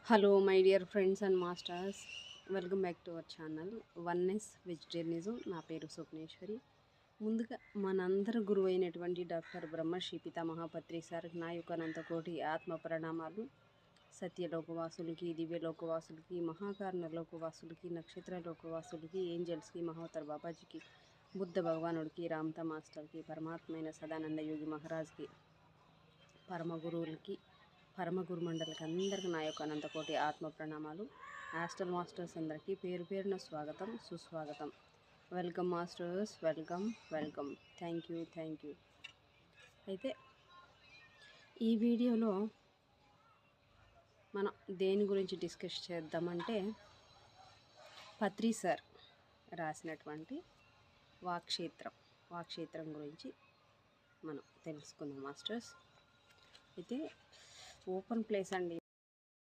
Hello my dear friends and masters, welcome back to our channel oneness vegetarianism. నా పేరు స్వప్నేశ్వరి. ముందుగా మనందరి గురువు అయినటువంటి డాక్టర్ బ్రహ్మశ్రీ పితామహపత్రి సార్కి నా యొక్క అనంతకోటి ఆత్మ ప్రణామాలు. సత్యలోకవాసులకి, దివ్యలోకవాసులకి, మహాకారణ లోకవాసులకి, నక్షత్ర లోకవాసులకి, ఏంజల్స్కి, మహోత్తర్ బాబాజీకి, బుద్ధ భగవానుడికి, రామతా మాస్టర్కి, పరమాత్మైన సదానంద యోగి మహారాజ్కి, పరమ గురువులకి, పరమ గురు మండలికి అందరికీ నా యొక్క అనంతకోటి ఆత్మ ప్రణామాలు. ఆస్ట్రల్ మాస్టర్స్ అందరికీ పేరు పేరున స్వాగతం, సుస్వాగతం. Welcome masters, welcome welcome. Thank you. అయితే ఈ వీడియోలో మనం దేని గురించి డిస్కస్ చేద్దామంటే, పత్రి సార్ రాసినటువంటి వాక్షేత్రం గురించి మనం తెలుసుకుందాం మాస్టర్స్. అయితే ఓపెన్ ప్లేస్ అండి